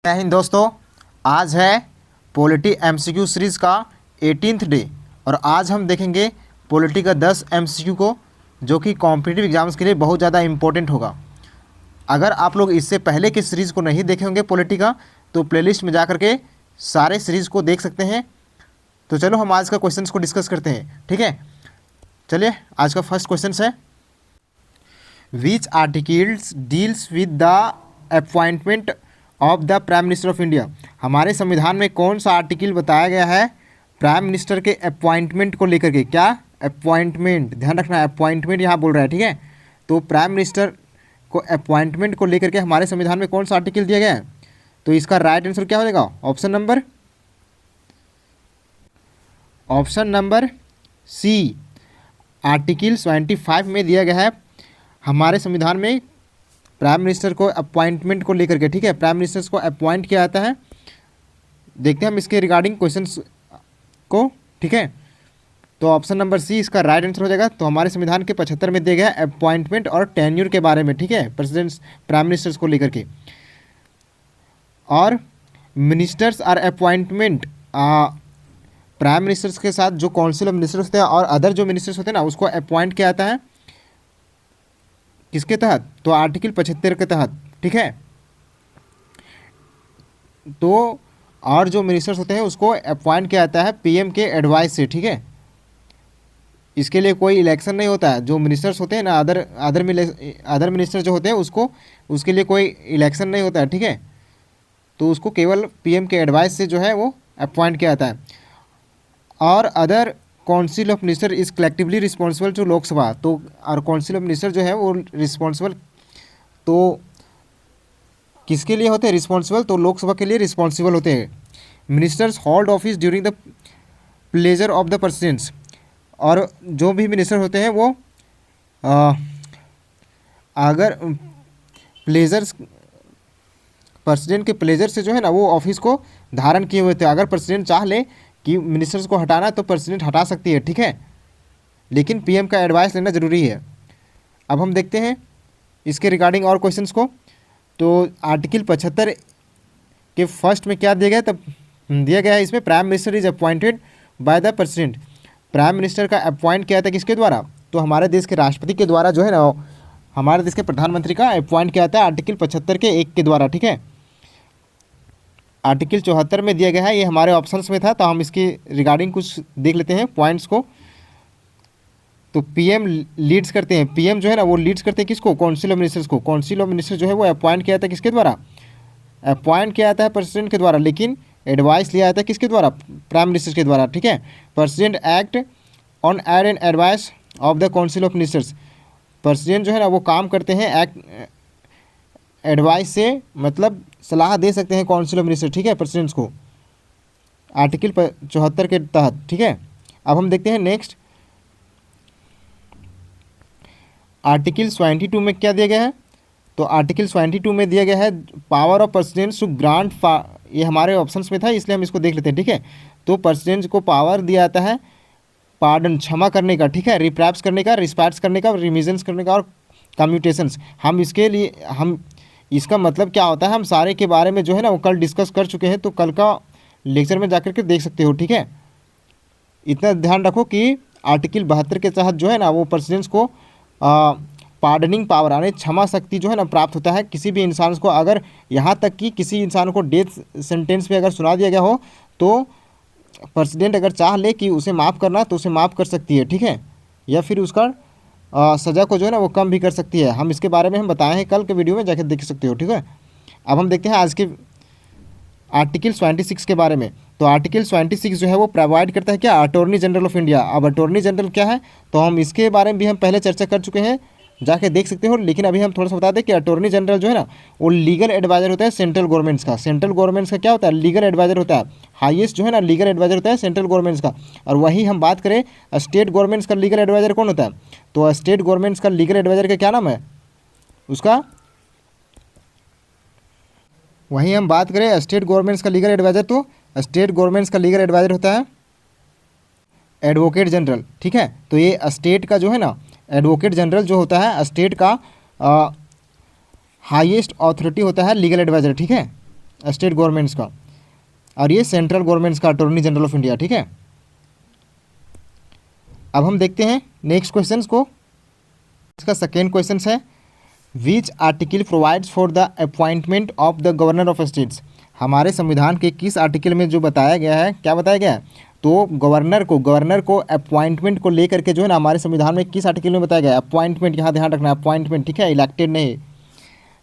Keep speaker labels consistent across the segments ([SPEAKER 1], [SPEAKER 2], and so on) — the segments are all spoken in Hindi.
[SPEAKER 1] जय हिंद दोस्तों। आज है पॉलिटी एमसीक्यू सीरीज़ का 18th डे और आज हम देखेंगे पॉलिटी का 10 एमसीक्यू को, जो कि कॉम्पिटिटिव एग्जाम्स के लिए बहुत ज़्यादा इंपॉर्टेंट होगा। अगर आप लोग इससे पहले के सीरीज़ को नहीं देखे होंगे पॉलिटी का, तो प्लेलिस्ट में जा कर के सारे सीरीज़ को देख सकते हैं। तो चलो हम आज का क्वेश्चन को डिस्कस करते हैं, ठीक है। चलिए, आज का फर्स्ट क्वेश्चन है, which articles deals with the appointment of the prime minister of India. हमारे संविधान में कौन सा आर्टिकल बताया गया है प्राइम मिनिस्टर के अपॉइंटमेंट को लेकर के? क्या अपॉइंटमेंट, ध्यान रखना, अपॉइंटमेंट यहाँ बोल रहा है, ठीक है। तो प्राइम मिनिस्टर को अपॉइंटमेंट को लेकर के हमारे संविधान में कौन सा आर्टिकल दिया गया है? तो इसका राइट आंसर क्या हो जाएगा? ऑप्शन नंबर सी, आर्टिकल 75 में दिया गया है हमारे संविधान में प्राइम मिनिस्टर को अपॉइंटमेंट को लेकर के, ठीक है। प्राइम मिनिस्टर्स को अपॉइंट किया जाता है। देखते हैं हम इसके रिगार्डिंग क्वेश्चंस को, ठीक है। तो ऑप्शन नंबर सी इसका राइट आंसर हो जाएगा। तो हमारे संविधान के 75 में दिया गया है अपॉइंटमेंट और टेन्यूर के बारे में, ठीक है, प्रेसिडेंट्स प्राइम मिनिस्टर्स को लेकर के। और ministers are appointment, prime ministers के साथ जो काउंसिल ऑफ मिनिस्टर्स होते हैं और अदर जो मिनिस्टर्स होते हैं ना, उसको अपॉइंट किया जाता है किसके तहत? तो आर्टिकल 75 के तहत, ठीक है। तो और जो मिनिस्टर्स होते हैं उसको अपॉइंट किया जाता है पीएम के एडवाइस से, ठीक है। इसके लिए कोई इलेक्शन नहीं होता है। जो मिनिस्टर्स होते हैं ना, अदर मिनिस्टर जो होते हैं उसके लिए कोई इलेक्शन नहीं होता है, ठीक है। तो उसको केवल पीएम के एडवाइस से जो है वो अपॉइंट किया जाता है। और other council of minister is collectively responsible to Lok Sabha. तो और काउंसिल ऑफ मिनिस्टर जो है वो रिस्पॉन्सिबल तो किसके लिए होते हैं रिस्पॉन्सिबल? तो लोकसभा के लिए रिस्पॉन्सिबल होते हैं। Ministers hold office during the pleasure of the presidents. और जो भी मिनिस्टर होते हैं वो अगर प्लेजर्स, प्रेसिडेंट के प्लेजर से जो है ना वो ऑफिस को धारण किए हुए थे। अगर प्रेसिडेंट चाह ले कि मिनिस्टर्स को हटाना तो प्रेसिडेंट हटा सकती है, ठीक है, लेकिन पीएम का एडवाइस लेना ज़रूरी है। अब हम देखते हैं इसके रिगार्डिंग और क्वेश्चंस को। तो आर्टिकल 75 के फर्स्ट में क्या दिया गया? तब दिया गया है इसमें, prime minister is appointed by the president. Prime minister का अपॉइंट किया था किसके द्वारा? तो हमारे देश के राष्ट्रपति के द्वारा जो है ना, हमारे देश के प्रधानमंत्री का अपॉइंट किया था आर्टिकल 75 के 1 के द्वारा, ठीक है। आर्टिकल 74 में दिया गया है, ये हमारे ऑप्शंस में था, तो हम इसके रिगार्डिंग कुछ देख लेते हैं पॉइंट्स को। तो पीएम लीड्स करते हैं, पीएम जो है ना वो लीड्स करते हैं किसको? काउंसिल ऑफ मिनिस्टर्स को। काउंसिल ऑफ मिनिस्टर जो है वो अपॉइंट किया जाता है किसके द्वारा? अपॉइंट किया जाता है प्रेसिडेंट के द्वारा, लेकिन एडवाइस लिया जाता है किसके द्वारा? प्राइम मिनिस्टर के द्वारा, ठीक है। President act on aid and advice of the council of ministers. President जो है ना वो काम करते हैं एक्ट एडवाइस से, मतलब सलाह दे सकते हैं काउंसिल ऑफ मिनिस्टर, ठीक है, प्रेसिडेंट्स को, आर्टिकल 74 के तहत, ठीक है। अब हम देखते हैं नेक्स्ट, आर्टिकल 72 में क्या दिया गया है? तो आर्टिकल 72 में दिया गया है power of president to grant, ये हमारे ऑप्शंस में था इसलिए हम इसको देख लेते हैं, ठीक है। तो प्रेसिडेंट को पावर दिया जाता है पार्डन, क्षमा करने का, ठीक है, रिप्रैप्स करने का, रिस्पैट्स करने का, रिविजन्स करने का और कम्यूटेशंस। हम इसके लिए इसका मतलब क्या होता है हम सारे के बारे में जो है ना वो कल डिस्कस कर चुके हैं, तो कल का लेक्चर में जाकर के देख सकते हो, ठीक है। इतना ध्यान रखो कि आर्टिकल 72 के तहत जो है ना वो प्रेसिडेंट्स को पार्डनिंग पावर, यानी क्षमा शक्ति जो है ना प्राप्त होता है किसी भी इंसान को। अगर यहाँ तक कि किसी इंसान को डेथ सेंटेंस पे अगर सुना दिया गया हो तो प्रेसिडेंट अगर चाह ले कि उसे माफ़ करना तो उसे माफ़ कर सकती है, ठीक है, या फिर उसका सज़ा को जो है ना वो कम भी कर सकती है। हम इसके बारे में हम बताए हैं कल के वीडियो में, जाकर देख सकते हो, ठीक है। अब हम देखते हैं आज के आर्टिकल 26 के बारे में। तो आर्टिकल 26 जो है वो प्रोवाइड करता है क्या? Attorney general of India. अब अटॉर्नी जनरल क्या है तो हम इसके बारे में भी हम पहले चर्चा कर चुके हैं, जाके देख सकते हो। लेकिन अभी हम थोड़ा सा बता दें कि अटॉर्नी जनरल जो है ना वो लीगल एडवाइजर होता है सेंट्रल गवर्नमेंट्स का। सेंट्रल गवर्नमेंट्स का क्या होता है? लीगल एडवाइजर होता है। हाईएस्ट जो है ना लीगल एडवाइजर होता है सेंट्रल गवर्नमेंट्स का। और वही हम बात करें स्टेट गवर्नमेंट्स का लीगल एडवाइजर कौन होता है? तो स्टेट गवर्नमेंट्स का लीगल एडवाइजर का क्या नाम है उसका? वहीं हम बात करें स्टेट गवर्नमेंट्स का लीगल एडवाइजर, तो स्टेट गवर्नमेंट्स का लीगल एडवाइजर होता है एडवोकेट जनरल, ठीक है। तो ये स्टेट का जो है ना एडवोकेट जनरल जो होता है स्टेट का हाईएस्ट अथॉरिटी होता है लीगल एडवाइजर, ठीक है। स्टेट गवर्नमेंट्स का, और ये सेंट्रल गवर्नमेंट्स का, अटॉर्नी जनरल ऑफ इंडिया, ठीक है। अब हम देखते हैं नेक्स्ट क्वेश्चन को। इसका सेकेंड क्वेश्चन है, which article provides for the appointment of the governor of states. हमारे संविधान के किस आर्टिकल में जो बताया गया है, क्या बताया गया है, तो गवर्नर को अपॉइंटमेंट को लेकर के जो है ना हमारे संविधान में किस आर्टिकल में बताया गया है, अपॉइंटमेंट, यहाँ ध्यान रखना, अपॉइंटमेंट, ठीक है, इलेक्टेड नहीं।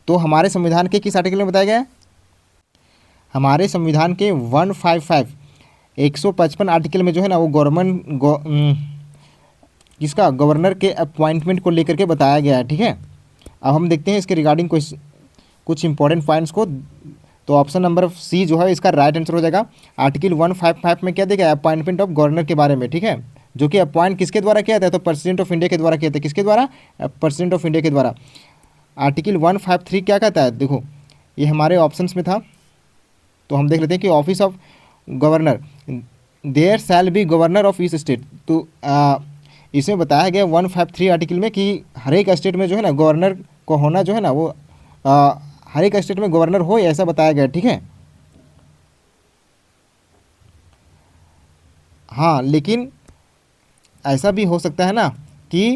[SPEAKER 1] तो हमारे संविधान के किस आर्टिकल में बताया गया है, हमारे संविधान के 155 155 आर्टिकल में जो है ना वो किसका, गवर्नर के अपॉइंटमेंट को लेकर के बताया गया है, ठीक है। अब हम देखते हैं इसके रिगार्डिंग कुछ इंपॉर्टेंट पॉइंट्स को। तो ऑप्शन नंबर सी जो है इसका राइट आंसर हो जाएगा। आर्टिकल 155 में क्या देगा, अपॉइंटमेंट ऑफ गवर्नर के बारे में, ठीक है, जो कि अपॉइंट किसके द्वारा किया जाता है, तो प्रेसिडेंट ऑफ इंडिया के द्वारा किया जाता है। किसके द्वारा, प्रेसिडेंट ऑफ इंडिया के द्वारा। आर्टिकल 153 क्या कहता है, देखो ये हमारे ऑप्शंस में था, तो हम देख लेते हैं कि office of governor, there shall be governor of each state. तो इसमें बताया गया 153 आर्टिकल में कि हर एक स्टेट में जो है ना गवर्नर को होना जो है ना वो हर एक स्टेट में गवर्नर हो, ऐसा बताया गया, ठीक है। हाँ, लेकिन ऐसा भी हो सकता है ना कि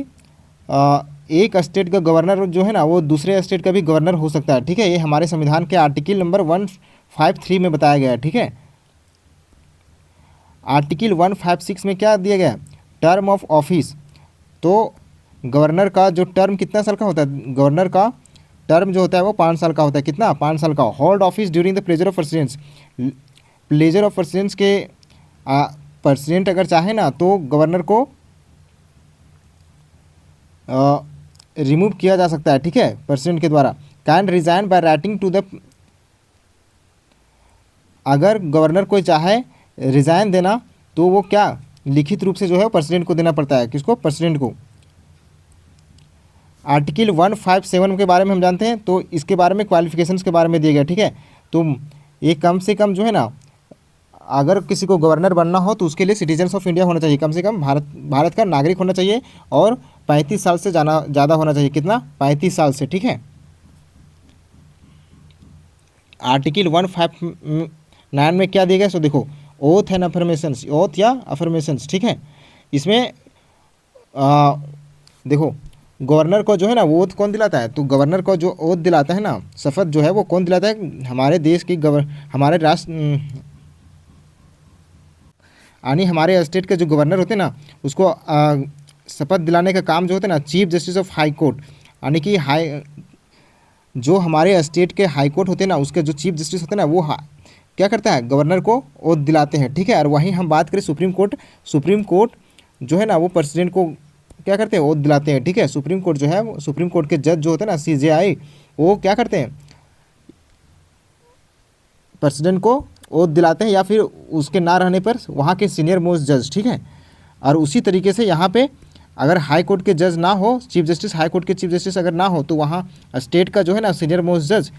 [SPEAKER 1] एक स्टेट का गवर्नर जो है ना वो दूसरे स्टेट का भी गवर्नर हो सकता है, ठीक है। ये हमारे संविधान के आर्टिकल नंबर 153 में बताया गया है, ठीक है। आर्टिकल 156 में क्या दिया गया है, टर्म ऑफ ऑफिस। तो गवर्नर का जो टर्म कितना साल का होता है, गवर्नर का टर्म जो होता है वो 5 साल का होता है। कितना, 5 साल का। Hold office during the pleasure of precedence, pleasure of precedence के प्रेसिडेंट अगर चाहे ना तो गवर्नर को रिमूव किया जा सकता है, ठीक है, प्रेसिडेंट के द्वारा। Can resign by writing to the, अगर गवर्नर कोई चाहे रिजाइन देना तो वो क्या लिखित रूप से जो है प्रेसिडेंट को देना पड़ता है। किसको, प्रेसिडेंट को। आर्टिकल 157 के बारे में हम जानते हैं, तो इसके बारे में क्वालिफिकेशंस के बारे में दिया गया, ठीक है। तो ये कम से कम जो है ना, अगर किसी को गवर्नर बनना हो तो उसके लिए सिटीजन्स ऑफ इंडिया होना चाहिए, कम से कम भारत का नागरिक होना चाहिए, और 35 साल से ज़्यादा होना चाहिए। कितना, 35 साल से, ठीक है। आर्टिकल 159 में क्या दिया गया, सो देखो, ओथ एंड अफर्मेशंस, ओथ या अफर्मेशंस, ठीक है। इसमें देखो गवर्नर को जो है ना वो ओथ कौन दिलाता है, तो गवर्नर को जो ओथ दिलाता है ना, शपथ जो है वो कौन दिलाता है, हमारे देश की हमारे राष्ट्र यानी हमारे स्टेट के जो गवर्नर होते हैं ना उसको शपथ दिलाने का काम जो होता है ना chief justice of high court, यानी कि जो हमारे स्टेट के हाई कोर्ट होते हैं ना उसके जो चीफ जस्टिस होते हैं ना वो क्या करता है, गवर्नर को ओथ दिलाते हैं, ठीक है। और वहीं हम बात करें सुप्रीम कोर्ट जो है ना वो प्रेसिडेंट को क्या करते हैं, ओथ दिलाते हैं, ठीक है। सुप्रीम कोर्ट जो है, सुप्रीम कोर्ट के जज जो होते हैं ना CJI, वो क्या करते हैं, प्रेसिडेंट को ओथ दिलाते हैं, या फिर उसके ना रहने पर वहाँ के सीनियर मोस्ट जज, ठीक है। और उसी तरीके से यहाँ पे अगर हाई कोर्ट के जज ना हो, चीफ जस्टिस, हाई कोर्ट के चीफ जस्टिस अगर ना हो, तो वहाँ स्टेट का जो है ना सीनियर मोस्ट जज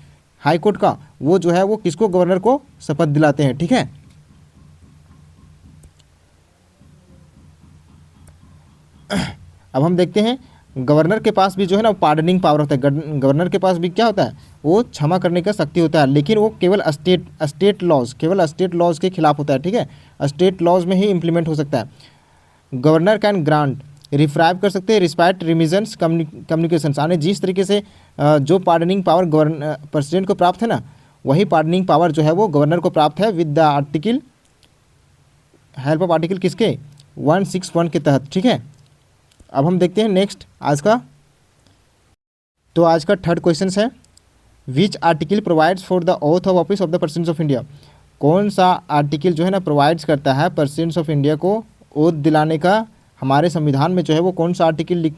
[SPEAKER 1] हाई कोर्ट का, वो जो है वो किसको, गवर्नर को शपथ दिलाते हैं, ठीक है। अब हम देखते हैं गवर्नर के पास भी जो है ना पार्डनिंग पावर होता है। गवर्नर के पास भी क्या होता है, वो क्षमा करने का शक्ति होता है, लेकिन वो केवल स्टेट लॉज के खिलाफ होता है, ठीक है। स्टेट लॉज में ही इम्प्लीमेंट हो सकता है। गवर्नर कैन ग्रांट, रिफ्राइब कर सकते हैं, रिस्पाइट रिमिजन्स कम्युनिकेशंस, यानी जिस तरीके से जो पार्डनिंग पावर प्रेसिडेंट को प्राप्त है ना, वही पार्डनिंग पावर जो है वो गवर्नर को प्राप्त है with the article, help of article किसके, 161 के तहत, ठीक है। अब हम देखते हैं नेक्स्ट आज का। तो आज का थर्ड क्वेश्चन है, which article provides for the oath of office of the president of India. कौन सा आर्टिकल जो है ना प्रोवाइड्स करता है प्रेसिडेंट ऑफ इंडिया को ओथ दिलाने का। हमारे संविधान में जो है वो कौन सा आर्टिकल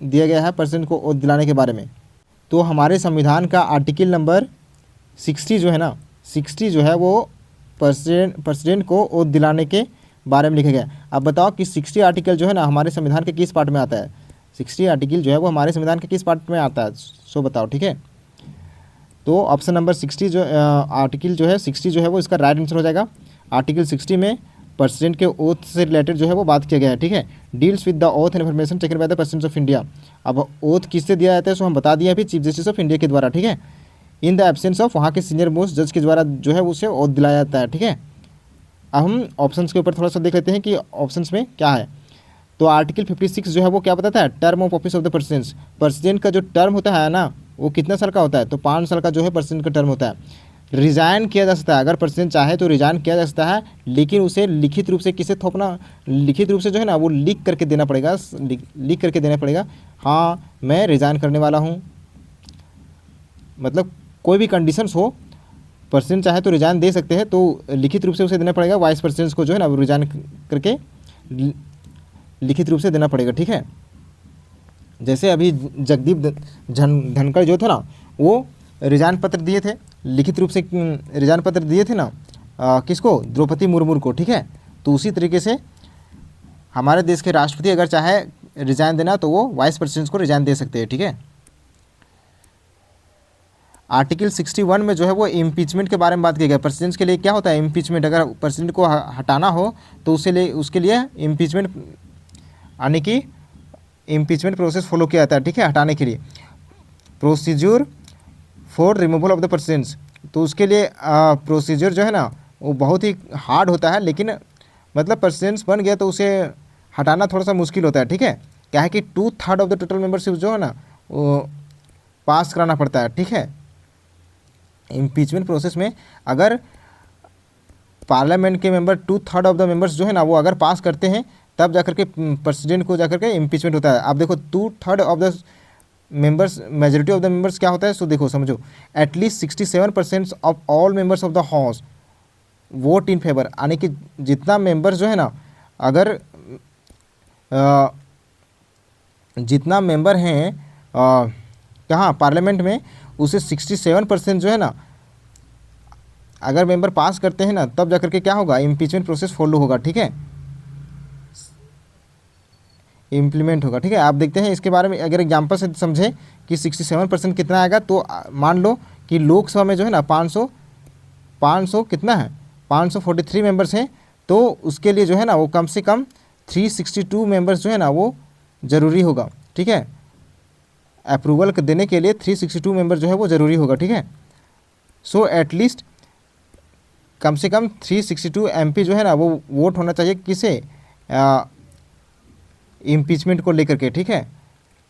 [SPEAKER 1] दिया गया है प्रेसिडेंट को ओथ दिलाने के बारे में। तो हमारे संविधान का आर्टिकल नंबर 60 जो है ना, 60 जो है वो प्रेसिडेंट को ओथ दिलाने के बारे में लिखा गया। अब बताओ कि 60 आर्टिकल जो है ना हमारे संविधान के किस पार्ट में आता है, 60 आर्टिकल जो है वो हमारे संविधान के किस पार्ट में आता है, सो बताओ, ठीक है। तो ऑप्शन नंबर 60 जो आर्टिकल जो है 60 जो है वो इसका राइट आंसर हो जाएगा। आर्टिकल 60 में प्रेसिडेंट के ओथ से रिलेटेड जो है वो बात किया गया है, ठीक है। Deals with the oath and information taken by the president of India. अब ओथ किससे दिया जाता है, सो हम बता दिए अभी, चीफ जस्टिस ऑफ इंडिया के द्वारा, ठीक है। इन द एब्सेंस ऑफ वहाँ के सीनियर मोस्ट जज के द्वारा जो है उसे ओथ दिलाया जाता है। ठीक है, अब हम ऑप्शंस के ऊपर थोड़ा सा देख लेते हैं कि ऑप्शंस में क्या है। तो आर्टिकल 56 जो है वो क्या बताता है, term of office of the president. President का जो टर्म होता है ना वो कितना साल का होता है, तो 5 साल का जो है प्रेसिडेंट का टर्म होता है। रिज़ाइन किया जा सकता है, अगर प्रेसिडेंट चाहे तो रिज़ाइन किया जा सकता है, लेकिन उसे लिखित रूप से किसे थोपना, लिखित रूप से जो है ना वो लिख करके देना पड़ेगा, लिख करके देना पड़ेगा, हाँ मैं रिज़ाइन करने वाला हूँ। मतलब कोई भी कंडीशंस हो, प्रेसिडेंट चाहे तो रिज़ाइन दे सकते हैं, तो लिखित रूप से उसे देना पड़ेगा। वाइस प्रेसिडेंट को जो है ना वो रिज़ाइन करके लिखित रूप से देना पड़ेगा। ठीक है, जैसे अभी जगदीप धनखड़ जो थे ना वो रिजाइन पत्र दिए थे, लिखित रूप से रिजाइन पत्र दिए थे ना किसको, द्रौपदी मुर्मू को। ठीक है, तो उसी तरीके से हमारे देश के राष्ट्रपति अगर चाहे रिजाइन देना तो वो वाइस प्रेसिडेंट को रिजाइन दे सकते हैं। ठीक है, आर्टिकल 61 में जो है वो इम्पीचमेंट के बारे में बात की गई। प्रेसिडेंट के लिए क्या होता है इम्पीचमेंट, अगर प्रेसिडेंट को हटाना हो तो उसके लिए इम्पीचमेंट यानी कि इम्पीचमेंट प्रोसेस फॉलो किया जाता है। ठीक है, हटाने के लिए procedure for removal of the presidents, तो उसके लिए प्रोसीजर जो है ना वो बहुत ही हार्ड होता है, लेकिन मतलब प्रेसिडेंट्स बन गया तो उसे हटाना थोड़ा सा मुश्किल होता है। ठीक है, क्या है कि 2/3 ऑफ द टोटल मेंबरशिप जो है ना वो पास कराना पड़ता है। ठीक है, इम्पीचमेंट प्रोसेस में अगर पार्लियामेंट के मेंबर 2/3 ऑफ द मेंबर्स जो है ना वो अगर पास करते हैं तब जाकर के प्रेसिडेंट को जाकर के इम्पीचमेंट होता है। आप देखो 2/3 of the members, majority of the members क्या होता है, सो देखो समझो, at least 67% of all members of the house vote in favour, यानी कि जितना मेंबर्स जो है ना, अगर जितना मेंबर हैं कहाँ पार्लियामेंट में, उसे 67% जो है ना अगर मेंबर पास करते हैं ना तब जाकर के क्या होगा, इम्पीचमेंट प्रोसेस फॉलो होगा। ठीक है, इम्प्लीमेंट होगा। ठीक है, आप देखते हैं इसके बारे में, अगर एग्जाम्पल से समझे कि 67% कितना आएगा, तो मान लो कि लोकसभा में जो है ना 500 कितना है, 543 मेंबर्स हैं, तो उसके लिए जो है ना वो कम से कम 362 मेंबर्स जो है ना वो ज़रूरी होगा। ठीक है, अप्रूवल देने के लिए 362 मेंबर जो है वो ज़रूरी होगा। ठीक है, सो एटलीस्ट कम से कम 362 MP जो है ना वो वोट होना चाहिए किसे, इम्पीचमेंट को लेकर के। ठीक है,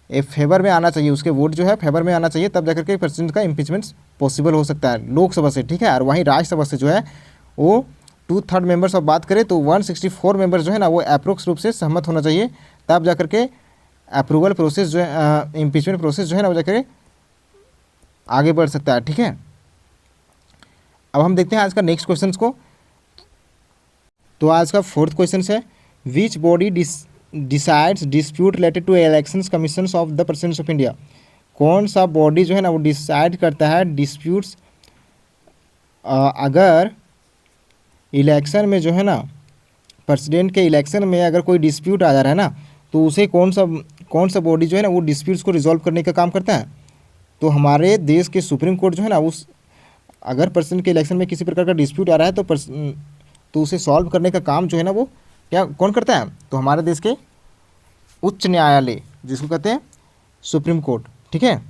[SPEAKER 1] ए फेवर में आना चाहिए, उसके वोट जो है फेवर में आना चाहिए, तब जाकर के प्रेसिडेंट का इम्पीचमेंट पॉसिबल हो सकता है लोकसभा से। ठीक है, और वहीं राज्यसभा से जो है वो 2/3 मेंबर्स ऑफ बात करें तो 164 मेंबर्स जो है ना वो अप्रोक्स रूप से सहमत होना चाहिए, तब जाकर के अप्रूवल प्रोसेस जो है, इम्पीचमेंट प्रोसेस जो है ना वो जाकर आगे बढ़ सकता है। ठीक है, अब हम देखते हैं आज का नेक्स्ट क्वेश्चन को। तो आज का 4th क्वेश्चन है, which body decides dispute related to elections commissions of the president of India. कौन सा बॉडी जो है ना वो डिसाइड करता है डिस्प्यूट्स, अगर इलेक्शन में जो है ना प्रेसिडेंट के इलेक्शन में अगर कोई डिस्प्यूट आ जा रहा है ना, तो उसे कौन सा बॉडी जो है ना वो डिस्प्यूट्स को रिजॉल्व करने का काम करता है। तो हमारे देश के सुप्रीम कोर्ट जो है ना उस, अगर प्रेसिडेंट के इलेक्शन में किसी प्रकार का डिस्प्यूट आ रहा है तो उसे सॉल्व करने का काम जो है ना वो कौन करता है, तो हमारे देश के उच्च न्यायालय जिसको कहते हैं सुप्रीम कोर्ट। ठीक है,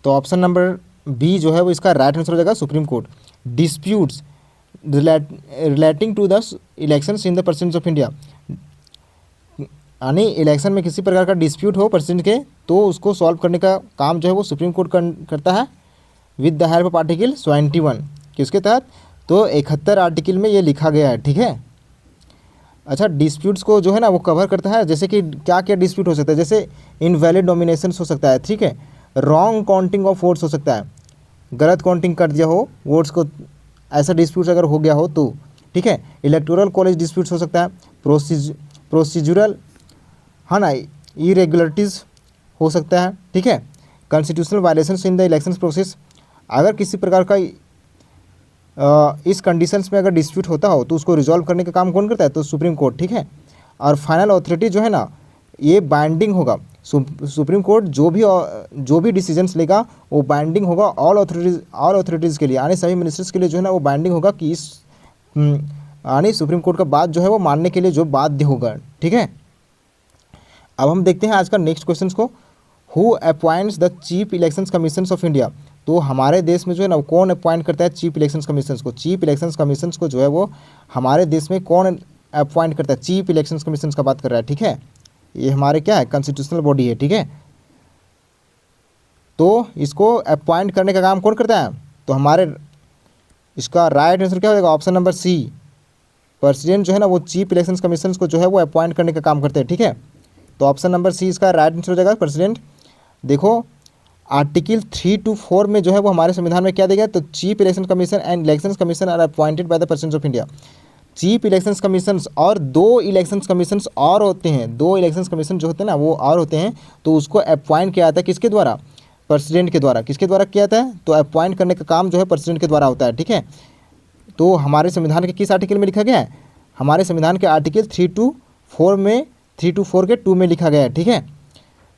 [SPEAKER 1] तो ऑप्शन नंबर बी जो है वो इसका राइट आंसर हो जाएगा, supreme court. Disputes relating to the elections in the president of India, यानी इलेक्शन में किसी प्रकार का डिस्प्यूट हो प्रेसिडेंट के, तो उसको सॉल्व करने का काम जो है वो सुप्रीम कोर्ट करता है with the help of article 71 किसके तहत, तो 71 आर्टिकल में ये लिखा गया है। ठीक है, अच्छा डिस्प्यूट्स को जो है ना वो कवर करता है, जैसे कि क्या क्या डिस्प्यूट हो सकता है, जैसे इनवैलिड नॉमिनेशन हो सकता है। ठीक है, रॉन्ग काउंटिंग ऑफ वोट्स हो सकता है, गलत काउंटिंग कर दिया हो वोट्स को, ऐसा डिस्प्यूट अगर हो गया हो तो। ठीक है, इलेक्टोरल कॉलेज डिस्प्यूट्स हो सकता है, प्रोसीजरल है ना इरेगुलरिटीज़ हो सकता है। ठीक है, constitutional violations in the election process, अगर किसी प्रकार का इस कंडीशंस में अगर डिस्प्यूट होता हो तो उसको रिजॉल्व करने का काम कौन करता है, तो सुप्रीम कोर्ट। ठीक है, और फाइनल अथॉरिटी जो है ना ये बाइंडिंग होगा, सुप्रीम कोर्ट जो भी डिसीजंस लेगा वो बाइंडिंग होगा ऑल अथॉरिटीज़ के लिए, यानी सभी मिनिस्टर्स के लिए जो है ना वो बाइंडिंग होगा कि इस यानी सुप्रीम कोर्ट का बात जो है वो मानने के लिए जो बाध्य होगा। ठीक है, अब हम देखते हैं आज का नेक्स्ट क्वेश्चन को, who appoints the chief elections commissions of India. तो हमारे देश में जो है ना कौन अपॉइंट करता है चीफ इलेक्शंस कमीशंस को। चीफ इलेक्शंस कमीशंस को जो है वो हमारे देश में कौन अपॉइंट करता है, चीफ इलेक्शंस कमीशंस का बात कर रहा है, ठीक है। ये हमारे क्या है, कॉन्स्टिट्यूशनल बॉडी है, ठीक है। तो इसको अपॉइंट करने का काम कौन करता है, तो हमारे इसका राइट आंसर क्या हो जाएगा, ऑप्शन नंबर सी। प्रेसिडेंट जो है ना वो चीफ इलेक्शंस कमीशन को जो है वो अपॉइंट करने का काम करते हैं, ठीक है। तो ऑप्शन नंबर सी इसका राइट आंसर हो जाएगा, प्रेसिडेंट। देखो आर्टिकल 3 to 4 में जो है वो हमारे संविधान में क्या दिया गया, तो chief election commission and election commission are appointed by the president of India. Chief election commission और दो इलेक्शन कमीशन और होते हैं, दो इलेक्शन कमीशन जो होते हैं ना वो और होते हैं, तो उसको अपॉइंट किया जाता है किसके द्वारा, प्रेसिडेंट के द्वारा। किसके द्वारा किया जाता है, तो अपॉइंट करने का काम जो है प्रेसिडेंट के द्वारा होता है, ठीक है। तो हमारे संविधान के किस आर्टिकल में लिखा गया है, हमारे संविधान के आर्टिकल 3 to 4 में 3 to 4 के 2 में लिखा गया है, ठीक है।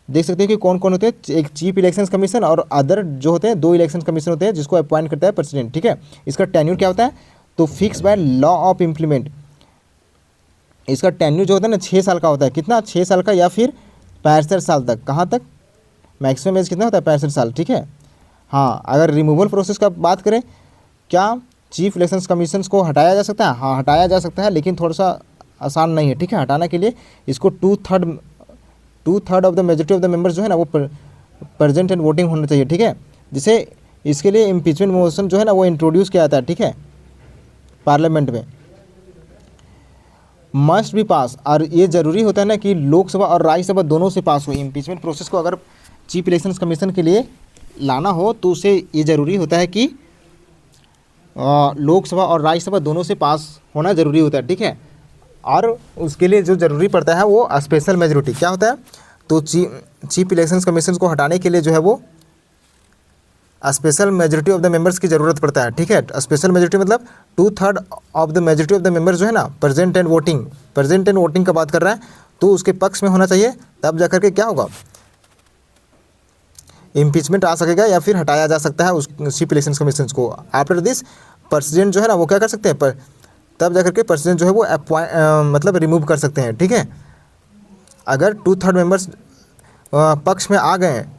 [SPEAKER 1] देख सकते हैं कि कौन कौन होते हैं, एक चीफ इलेक्शन कमीशन और अदर जो होते हैं दो इलेक्शन कमीशन होते हैं जिसको अपॉइंट करता है प्रेसिडेंट, ठीक है। इसका टेन्यूर क्या होता है, तो fix by law of implement. इसका टेन्यूर जो होता है ना 6 साल का होता है, कितना, 6 साल का या फिर 65 साल तक। कहाँ तक, मैक्सिमम एज कितना होता है, 65 साल, ठीक है। हाँ, अगर रिमूवल प्रोसेस का बात करें, क्या चीफ इलेक्शन कमीशन को हटाया जा सकता है, हाँ हटाया जा सकता है, लेकिन थोड़ा सा आसान नहीं है, ठीक है। हटाने के लिए इसको 2/3 of the majority of the members जो है ना वो प्रेजेंट एंड वोटिंग होना चाहिए, ठीक है। जिसे इसके लिए इम्पीचमेंट मोशन जो है ना वो इंट्रोड्यूस किया जाता है, ठीक है, पार्लियामेंट में। मस्ट भी पास, और ये ज़रूरी होता है ना कि लोकसभा और राज्यसभा दोनों से पास हो। इम्पीचमेंट प्रोसेस को अगर चीफ इलेक्शन कमीशन के लिए लाना हो तो उसे ये ज़रूरी होता है कि लोकसभा और राज्यसभा दोनों से पास होना ज़रूरी होता है, ठीक है। और उसके लिए जो ज़रूरी पड़ता है वो स्पेशल मेजोरिटी क्या होता है, तो चीफ इलेक्शन कमीशन को हटाने के लिए जो है वो special majority of the members की ज़रूरत पड़ता है, ठीक है। स्पेशल मेजोरिटी मतलब 2/3 of the majority of the members जो है ना प्रेजेंट एंड वोटिंग का बात कर रहा है, तो उसके पक्ष में होना चाहिए, तब जाकर के क्या होगा, इम्पीचमेंट आ सकेगा या फिर हटाया जा सकता है उस चीफ इलेक्शन कमीशन को। आफ्टर दिस प्रेसिडेंट जो है ना वो क्या कर सकते हैं, तब जाकर के प्रेसिडेंट जो है वो मतलब रिमूव कर सकते हैं, ठीक है। अगर 2/3 मेंबर्स पक्ष में आ गए हैं,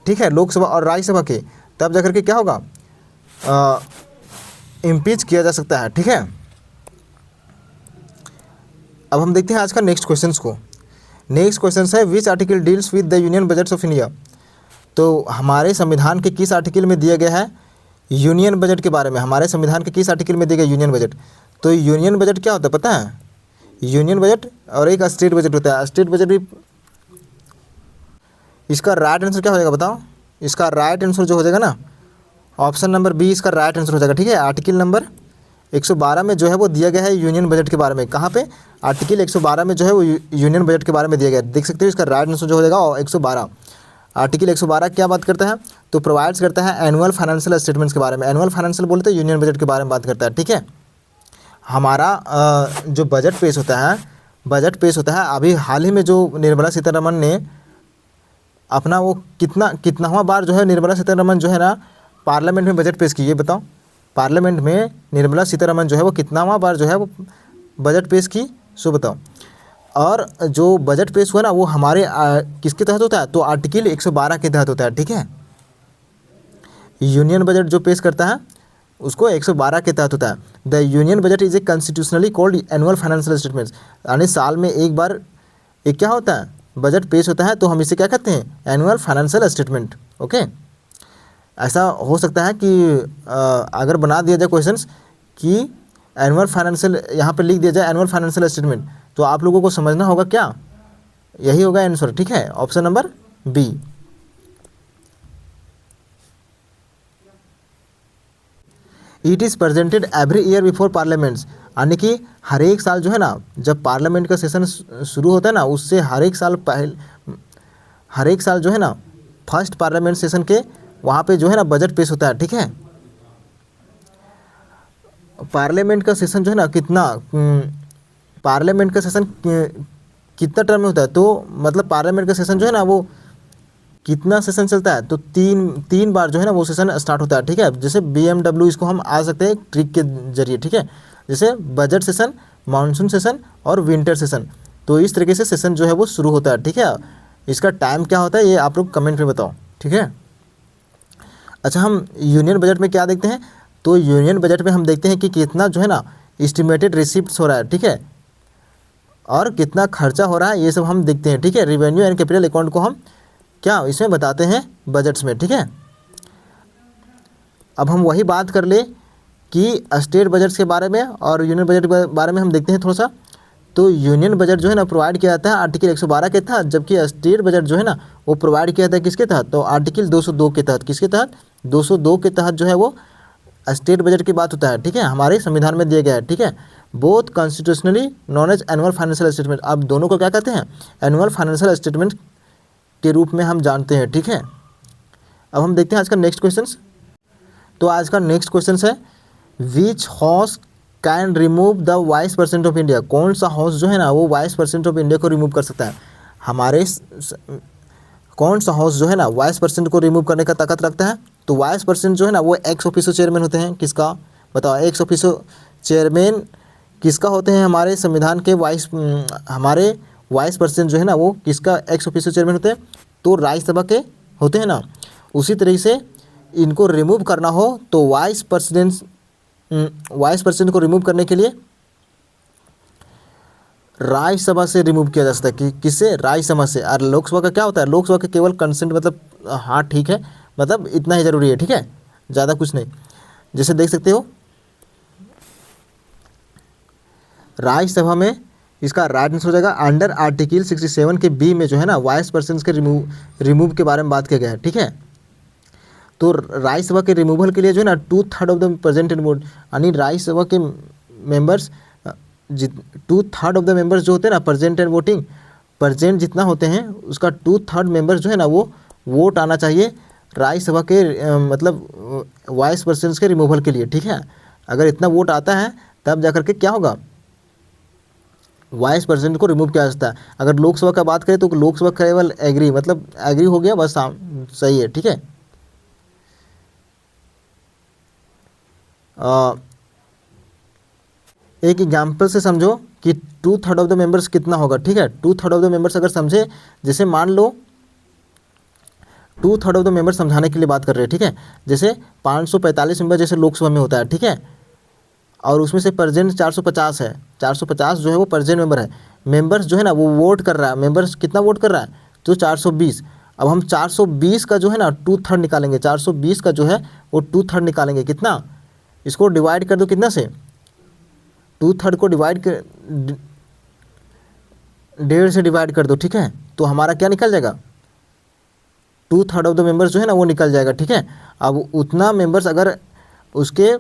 [SPEAKER 1] ठीक है, लोकसभा और राज्यसभा के, तब जाकर के क्या होगा, इम्पीच किया जा सकता है, ठीक है। अब हम देखते हैं आज का नेक्स्ट क्वेश्चन को। नेक्स्ट क्वेश्चन है which article deals with the union budgets of India. तो हमारे संविधान के किस आर्टिकल में दिया गया है यूनियन बजट के बारे में, हमारे संविधान के किस आर्टिकल में दिया गया यूनियन बजट। तो यूनियन बजट क्या होता है पता है, यूनियन बजट और एक स्टेट बजट होता है। स्टेट बजट भी, इसका राइट आंसर क्या हो जाएगा बताओ, इसका राइट आंसर जो हो जाएगा ना ऑप्शन नंबर बी इसका राइट आंसर हो जाएगा, ठीक है। आर्टिकल नंबर 112 में जो है वो दिया गया है यूनियन बजट के बारे में। कहाँ पे, आर्टिकल 112 में जो है वो यूनियन बजट के बारे में दिया गया है। देख सकते हो इसका राइट आंसर जो हो जाएगा 112। आर्टिकल 112 क्या बात करता है, तो प्रोवाइड्स करता है एनुअल फाइनेंशियल स्टेटमेंट्स के बारे में। एनुअल फाइनेंशियल बोलते हैं यूनियन बजट के बारे में बात करता है, ठीक है। हमारा जो बजट पेश होता है अभी हाल ही में जो निर्मला सीतारमण ने अपना वो कितनावां बार जो है निर्मला सीतारमण जो है ना पार्लियामेंट में बजट पेश की, ये बताओ। पार्लियामेंट में निर्मला सीतारमण जो है वो कितनावां बार जो है वो बजट पेश की, सो बताओ। और जो बजट पेश हुआ ना वो हमारे किसके तहत होता है, तो आर्टिकल 112 के तहत होता है, ठीक है। यूनियन बजट जो पेश करता है उसको 112 के तहत होता है। The union budget is a constitutionally called annual financial statements, यानी साल में एक बार एक क्या होता है, बजट पेश होता है, तो हम इसे क्या कहते हैं, एनुअल फाइनेंशियल स्टेटमेंट, ओके। ऐसा हो सकता है कि अगर बना दिया जाए क्वेश्चंस कि एनुअल फाइनेंशियल, यहाँ पर लिख दिया जाए एनुअल फाइनेंशियल स्टेटमेंट, तो आप लोगों को समझना होगा क्या, यही होगा आंसर, ठीक है, option number b. It is presented every year before parliaments, यानी कि हर एक साल जो है ना जब पार्लियामेंट का सेशन शुरू होता है ना उससे हर एक साल जो है ना फर्स्ट पार्लियामेंट सेशन के वहाँ पे जो है ना बजट पेश होता है, ठीक है। पार्लियामेंट का सेशन जो है ना पार्लियामेंट का सेशन कितना टर्म में होता है, तो मतलब पार्लियामेंट का सेशन जो है ना वो कितना सेशन चलता है, तो तीन बार जो है ना वो सेशन स्टार्ट होता है, ठीक है। जैसे BMW इसको हम आ सकते हैं ट्रिक के जरिए, ठीक है, जैसे बजट सेशन, मानसून सेशन और विंटर सेशन। तो इस तरीके से सेशन जो है वो शुरू होता है, ठीक है। इसका टाइम क्या होता है ये आप लोग कमेंट में बताओ, ठीक है। अच्छा, हम यूनियन बजट में क्या देखते हैं, तो यूनियन बजट में हम देखते हैं कि कितना जो है ना एस्टिमेटेड रिसिप्ट्स हो रहा है, ठीक है, और कितना खर्चा हो रहा है, ये सब हम देखते हैं, ठीक है। रेवेन्यू एंड कैपिटल अकाउंट को हम क्या इसमें बताते हैं बजट्स में, ठीक है। अब हम वही बात कर ले कि स्टेट बजट्स के बारे में और यूनियन बजट के बारे में हम देखते हैं थोड़ा सा। तो यूनियन बजट जो है ना प्रोवाइड किया जाता है आर्टिकल 112 के तहत, जबकि स्टेट बजट जो है ना वो प्रोवाइड किया जाता है किसके तहत, तो आर्टिकल 202 के तहत। किसके तहत, 202 के तहत जो है वो स्टेट बजट की बात होता है, ठीक है, हमारे संविधान में दिया गया है, ठीक है। Both constitutionally known as annual financial statement, अब दोनों को क्या कहते हैं, एनुअल फाइनेंशियल स्टेटमेंट के रूप में हम जानते हैं, ठीक है। अब हम देखते हैं आज का नेक्स्ट क्वेश्चन। तो आज का नेक्स्ट क्वेश्चन है विच house can remove the vice president of India, कौन सा हाउस जो है ना वो वाइस प्रेसिडेंट ऑफ इंडिया को रिमूव कर सकता है। हमारे कौन सा हाउस जो है ना वाइस प्रेसिडेंट को रिमूव करने का ताकत रखता है, तो वाइस प्रेसिडेंट जो है ना वो एक्स ऑफिसो चेयरमैन होते हैं। किसका बताओ, एक्स ऑफिसो चेयरमैन किसका होते हैं, हमारे संविधान के हमारे वाइस प्रेसिडेंट जो है ना वो किसका एक्स ऑफिसो चेयरमैन होते हैं, तो राज्यसभा के होते हैं ना। उसी तरीके से इनको रिमूव करना हो तो वाइस प्रेसिडेंट को रिमूव करने के लिए राज्यसभा से रिमूव किया जा सकता है। कि किससे, राज्यसभा से। और लोकसभा का क्या होता है, लोकसभा का केवल कंसेंट, मतलब हाँ ठीक है, मतलब इतना ही ज़रूरी है, ठीक है, ज़्यादा कुछ नहीं। जैसे देख सकते हो राज्यसभा में इसका राइट आंसर हो जाएगा अंडर आर्टिकल 67 के बी में जो है ना वाइस प्रेसिडेंट के रिमूव के बारे में बात किया गया है, ठीक है। तो राज्यसभा के रिमूवल के लिए जो है ना 2/3 ऑफ द प्रेजेंट वोट, यानी राज्यसभा के मेंबर्स 2/3 ऑफ द मेंबर्स जो होते हैं ना प्रेजेंट एंड वोटिंग, प्रेजेंट जितना होते हैं उसका 2/3 मेंबर्स जो है ना वो वोट आना चाहिए राज्यसभा के मतलब वाइस प्रेसिडेंट के रिमूवल के लिए, ठीक है। अगर इतना वोट आता है तब जाकर के क्या होगा, वाइस प्रेसिडेंट को रिमूव किया जा सकता है। अगर लोकसभा का बात करें तो लोकसभा केवल एग्री, मतलब एग्री हो गया बस, सही है, ठीक है। एक एग्जाम्पल से समझो कि 2/3 ऑफ द मेंबर्स कितना होगा, ठीक है। 2/3 ऑफ द मेंबर्स अगर समझे, जैसे मान लो 2/3 ऑफ द मेंबर्स समझाने के लिए बात कर रहे हैं, ठीक है। जैसे 545 मेंबर जैसे लोकसभा में होता है, ठीक है, और उसमें से प्रेजेंट 450 है, 450 जो है वो प्रेजेंट मेंबर है। मेंबर्स जो है ना वो वोट कर रहा है, मेंबर्स कितना वोट कर रहा है, तो 420। अब हम 420 का जो है ना 2/3 निकालेंगे, 420 का जो है वो 2/3 निकालेंगे, कितना, इसको डिवाइड कर दो कितना से, 2/3 को डिवाइड कर 1.5 से डिवाइड कर दो, ठीक है। तो हमारा क्या निकल जाएगा, 2/3 ऑफ द मेंबर्स जो है ना वो निकल जाएगा, ठीक है। अब उतना मेंबर्स अगर उसके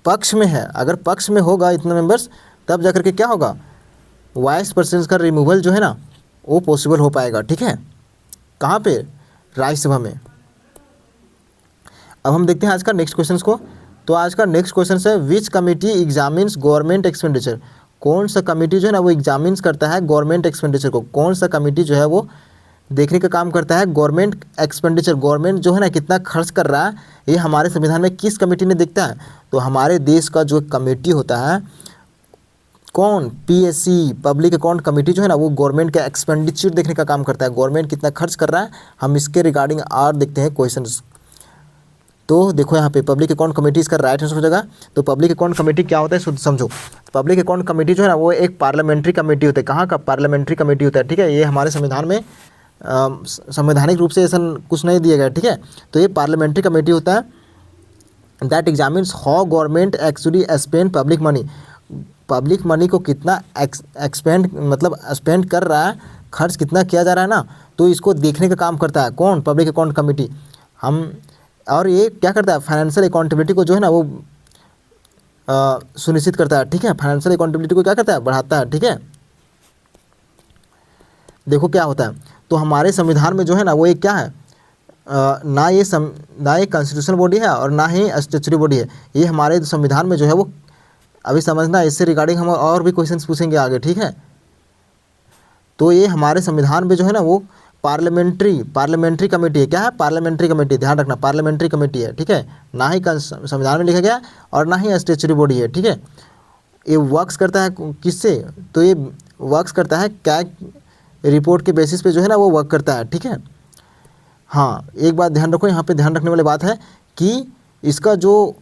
[SPEAKER 1] पक्ष में है, अगर पक्ष में होगा इतना मेंबर्स, तब जाकर के क्या होगा, वाइस प्रेसिडेंट का रिमूवल जो है ना वो पॉसिबल हो पाएगा, ठीक है। कहाँ पे, राज्यसभा में। अब हम देखते हैं आज का नेक्स्ट क्वेश्चन को। तो आज का नेक्स्ट क्वेश्चन है विच कमिटी एग्जामिन्स गवर्नमेंट एक्सपेंडिचर, कौन सा कमिटी जो है ना वो एग्जामिन्स करता है गवर्नमेंट एक्सपेंडिचर को, कौन सा कमिटी जो है वो देखने का काम करता है गवर्नमेंट एक्सपेंडिचर, गवर्नमेंट जो है ना कितना खर्च कर रहा है, ये हमारे संविधान में किस कमेटी ने देखता है, तो हमारे देश का जो कमेटी होता है कौन, पीएससी, पब्लिक अकाउंट कमेटी जो है ना वो गवर्नमेंट का एक्सपेंडिचर देखने का काम करता है, गवर्नमेंट कितना खर्च कर रहा है। हम इसके रिगार्डिंग और देखते हैं क्वेश्चंस। तो देखो यहाँ पे पब्लिक अकाउंट कमेटी इसका राइट आंसर हो जाएगा। तो पब्लिक अकाउंट कमेटी क्या होता है समझो, पब्लिक अकाउंट कमेटी जो है ना वो एक पार्लियामेंट्री कमेटी होता है। कहाँ का पार्लियामेंट्री कमेटी होता है, ठीक है। ये हमारे संविधान में संवैधानिक रूप से ऐसा कुछ नहीं दिया गया, ठीक है। तो ये पार्लियामेंट्री कमेटी होता है that examines how government actually spend public money, public money को कितना एक्सपेंड मतलब स्पेंड कर रहा है, खर्च कितना किया जा रहा है ना, तो इसको देखने का काम करता है कौन, पब्लिक अकाउंट कमेटी। हम और ये क्या करता है, फाइनेंशियल अकाउंटेबिलिटी को जो है ना वो सुनिश्चित करता है, ठीक है। फाइनेंशियल अकाउंटेबिलिटी को क्या करता है, बढ़ाता है, ठीक है। देखो क्या होता है, तो हमारे संविधान में जो है ना वो एक क्या है, ना ये कॉन्स्टिट्यूशनल बॉडी है और ना ही स्टैच्यूटरी बॉडी है। ये हमारे संविधान में जो है वो अभी समझना, इससे रिगार्डिंग हम और भी क्वेश्चंस पूछेंगे आगे, ठीक है। तो ये हमारे संविधान में जो है ना वो पार्लियामेंट्री कमेटी है। क्या है, पार्लियामेंट्री कमेटी, ध्यान रखना पार्लियामेंट्री कमेटी है, ठीक है। ना ही संविधान में लिखा गया और ना ही स्टैच्यूटरी बॉडी है, ठीक है। ये वर्क्स करता है किससे, तो ये वर्क्स करता है रिपोर्ट के बेसिस पे जो है ना वो वर्क करता है, ठीक है। हाँ, एक बात ध्यान रखो, यहाँ पे ध्यान रखने वाली बात है कि इसका जो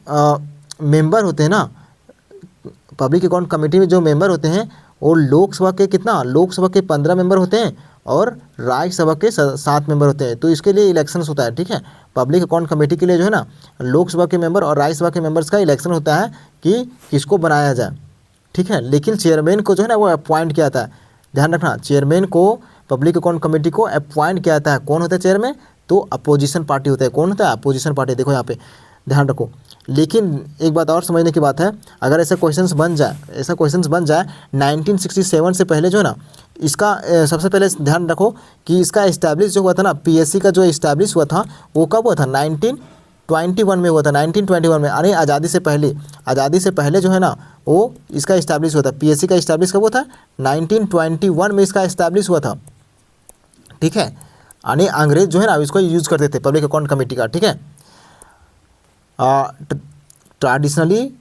[SPEAKER 1] मेंबर होते हैं ना, पब्लिक अकाउंट कमेटी में जो मेंबर होते हैं वो लोकसभा के कितना, लोकसभा के 15 मेंबर होते हैं और राज्यसभा के 7 मेंबर होते हैं। तो इसके लिए इलेक्शंस होता है, ठीक है। पब्लिक अकाउंट कमेटी के लिए जो है ना लोकसभा के मेंबर और राज्यसभा के मेंबर्स का इलेक्शन होता है कि किसको बनाया जाए, ठीक है। लेकिन चेयरमैन को जो है ना वो अपॉइंट किया जाता है, ध्यान रखना, चेयरमैन को पब्लिक अकाउंट कमेटी को अपॉइंट किया जाता है। कौन होता है चेयरमैन? तो अपोजिशन पार्टी होता है। कौन होता है? Opposition party. देखो यहाँ पे ध्यान रखो। लेकिन एक बात और समझने की बात है, अगर ऐसा क्वेश्चंस बन जाए, 1967 से पहले जो है ना इसका सबसे पहले ध्यान रखो कि इसका इस्टेब्लिश जो हुआ था ना, पीएससी का जो इस्टेब्लिश हुआ था वो कब हुआ था? 1921 में हुआ था, 1921 में। अरे आज़ादी से पहले जो है ना वो इसका इस्टेब्लिश हुआ था। पीएससी का इस्टेब्लिश कब हुआ था? 1921 में इसका इस्टेब्लिश हुआ था, ठीक है। यानी अंग्रेज जो है ना इसको यूज़ करते थे पब्लिक अकाउंट कमेटी का, ठीक है। ट्रेडिशनली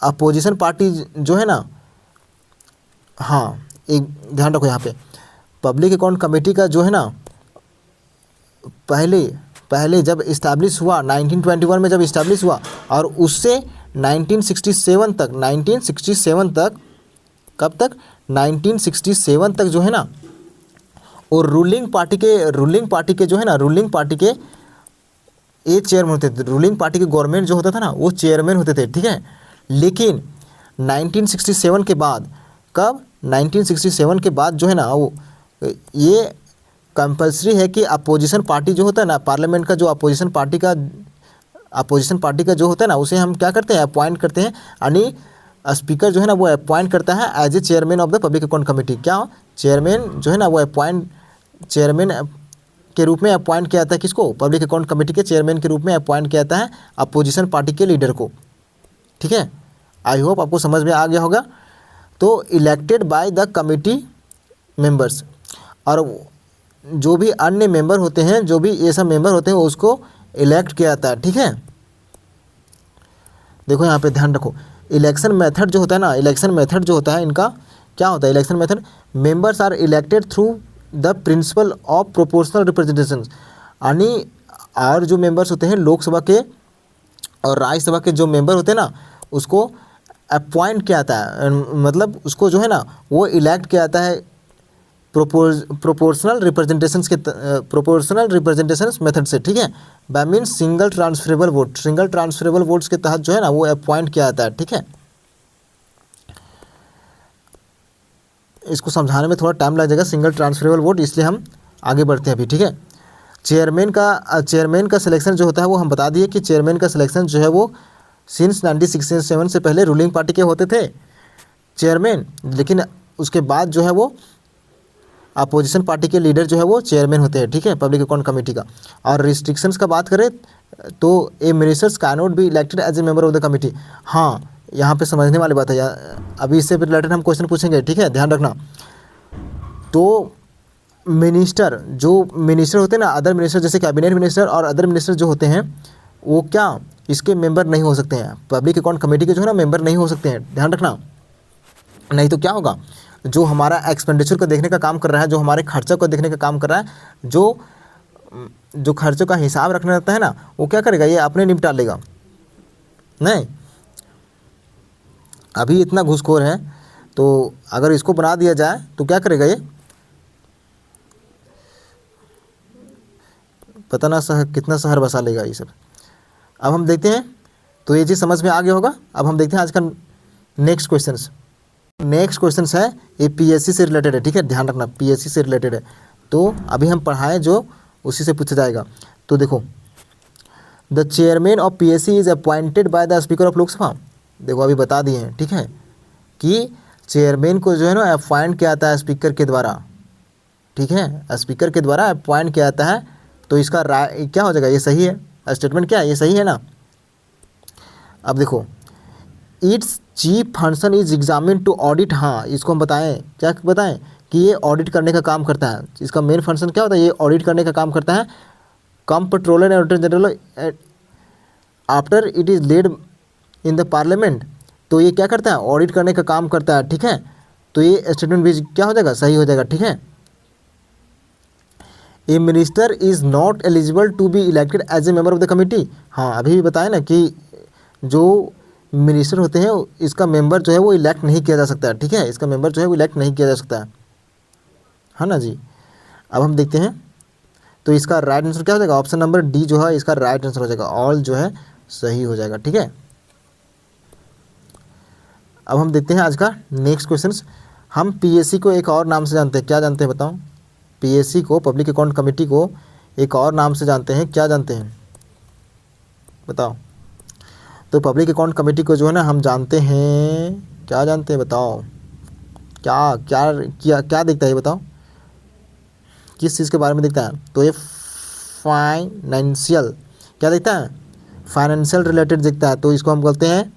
[SPEAKER 1] अपोजिशन पार्टी जो है ना, हाँ एक ध्यान रखो यहाँ पे, पब्लिक अकाउंट कमेटी का जो है ना पहले जब इस्टेब्लिश हुआ 1921 में जब इस्टेब्लिश हुआ और उससे 1967 तक कब तक? 1967 तक जो है ना और रूलिंग पार्टी के जो है ना रूलिंग पार्टी के ये चेयरमैन होते थे। रूलिंग पार्टी के गवर्नमेंट जो होता था ना वो चेयरमैन होते थे, ठीक है। लेकिन 1967 के बाद, कब? 1967 के बाद जो है ना वो ये कंपलसरी है कि अपोजिशन पार्टी जो होता है ना, पार्लियामेंट का जो अपोजिशन पार्टी का जो होता है ना उसे हम क्या करते हैं? अपॉइंट करते हैं। यानी स्पीकर जो है ना वो अपॉइंट करता है as a chairman of the public account committee. क्या चेयरमैन जो है ना वो चेयरमैन के रूप में अपॉइंट किया जाता है किसको? पब्लिक अकाउंट कमेटी के चेयरमैन के रूप में अपॉइंट किया जाता है अपोजिशन पार्टी के लीडर को, ठीक है। आई होप आपको समझ में आ गया होगा। तो elected by the committee members, और जो भी अन्य मेंबर होते हैं, जो भी ये सब मेंबर होते हैं उसको इलेक्ट किया जाता है, ठीक है। देखो यहाँ पे ध्यान रखो, इलेक्शन मेथड जो होता है इनका क्या होता है? Election method, members are elected through the principle of proportional representation. यानी और जो मेंबर्स होते हैं लोकसभा के और राज्यसभा के जो मेंबर होते हैं ना उसको अपॉइंट किया जाता है, मतलब उसको जो है ना वो इलेक्ट किया जाता है प्रोपोर्शनल रिप्रेजेंटेशन मेथड से, ठीक है। Bye means single transferable votes के तहत जो है ना वो अपॉइंट किया जाता है, ठीक है। इसको समझाने में थोड़ा टाइम लग जाएगा, सिंगल ट्रांसफरेबल वोट, इसलिए हम आगे बढ़ते हैं अभी, ठीक है। चेयरमैन का सिलेक्शन जो होता है वो हम बता दिए कि चेयरमैन का सिलेक्शन जो है वो सिंस 1967 से पहले रूलिंग पार्टी के होते थे चेयरमैन, लेकिन उसके बाद जो है वो अपोजिशन पार्टी के लीडर जो है वो चेयरमैन होते हैं, ठीक है, पब्लिक अकाउंट कमेटी का। और रिस्ट्रिक्शंस का बात करें तो a ministers can not be elected as a member of the committee. हाँ, यहाँ पे समझने वाली बात है, अभी इससे रिलेटेड हम क्वेश्चन पूछेंगे, ठीक है, ध्यान रखना। तो मिनिस्टर होते हैं ना, अदर मिनिस्टर जैसे कैबिनेट मिनिस्टर और अदर मिनिस्टर जो होते हैं वो क्या इसके मेंबर नहीं हो सकते हैं, पब्लिक अकाउंट कमेटी के जो है ना मेंबर नहीं हो सकते हैं, ध्यान रखना। नहीं तो क्या होगा, जो हमारा एक्सपेंडिचर को देखने का काम कर रहा है, जो हमारे खर्चा को देखने का काम कर रहा है, जो खर्चों का हिसाब रखना रहता है ना, वो क्या करेगा, ये अपने निपटा लेगा। नहीं, अभी इतना घूसखोर है तो अगर इसको बना दिया जाए तो क्या करेगा, ये पता ना कितना शहर बसा लेगा ये सब। अब हम देखते हैं, तो ये चीज़ समझ में आ गया होगा। अब हम देखते हैं आज का नेक्स्ट क्वेश्चन है, ये पीएससी से रिलेटेड है, ठीक है, ध्यान रखना, पीएससी से रिलेटेड है। तो अभी हम पढ़ाएं जो उसी से पूछा जाएगा। तो देखो, the chairman of PSC is appointed by the speaker of Lok Sabha. देखो अभी बता दिए हैं, ठीक है, कि चेयरमैन को जो है ना अपॉइंट किया जाता है स्पीकर के द्वारा, ठीक है, स्पीकर के द्वारा अपॉइंट किया जाता है। तो इसका राय क्या हो जाएगा, ये सही है, स्टेटमेंट क्या है, ये सही है ना। अब देखो, its chief function is examine to audit. हाँ, इसको हम बताएं, क्या बताएं कि ये ऑडिट करने का काम करता है। इसका मेन फंक्शन क्या होता है, ये ऑडिट करने का काम करता है। Comptroller and auditor general after it is laid in the parliament. तो ये क्या करता है, ऑडिट करने का काम करता है, ठीक है। तो ये स्टेटमेंट भी क्या हो जाएगा, सही हो जाएगा, ठीक है। A minister is not eligible to be elected as a member of the committee. हाँ, अभी भी बताया ना कि जो मिनिस्टर होते हैं इसका मेंबर जो है वो इलेक्ट नहीं किया जा सकता है, ठीक है, इसका मेंबर जो है वो इलेक्ट नहीं किया जा सकता है ना जी। अब हम देखते हैं, तो इसका राइट आंसर क्या हो जाएगा, ऑप्शन नंबर डी जो है इसका राइट आंसर हो जाएगा, ऑल जो है सही हो जाएगा, ठीक है। अब हम देखते हैं आज का नेक्स्ट क्वेश्चन। हम पीएससी को एक और नाम से जानते हैं, क्या जानते हैं बताओ? पीएससी को, पब्लिक अकाउंट कमेटी को एक और नाम से जानते हैं, क्या जानते हैं बताओ? तो पब्लिक अकाउंट कमेटी को जो है ना हम जानते हैं, क्या जानते हैं बताओ? क्या क्या क्या क्या देखता है ये बताओ, किस चीज़ के बारे में देखता है? तो ये फाइनेंशियल, क्या देखता है? फाइनेंशियल रिलेटेड देखता है, तो इसको हम बोलते हैं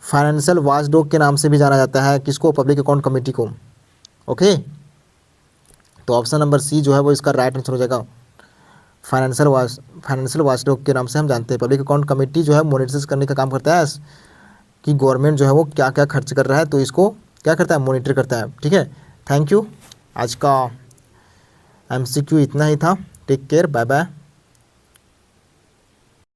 [SPEAKER 1] फाइनेंशियल वॉचडॉग के नाम से भी जाना जाता है, किसको? पब्लिक अकाउंट कमेटी को। ओके, तो ऑप्शन नंबर सी जो है वो इसका राइट आंसर हो जाएगा। फाइनेंशियल वॉचडॉग के नाम से हम जानते हैं। पब्लिक अकाउंट कमेटी जो है मॉनिटर करने का काम करता है कि गवर्नमेंट जो है वो क्या क्या खर्च कर रहा है, तो इसको क्या करता है? मॉनिटर करता है, ठीक है। थैंक यू, आज का एमसीक्यू इतना ही था। Take care, bye bye.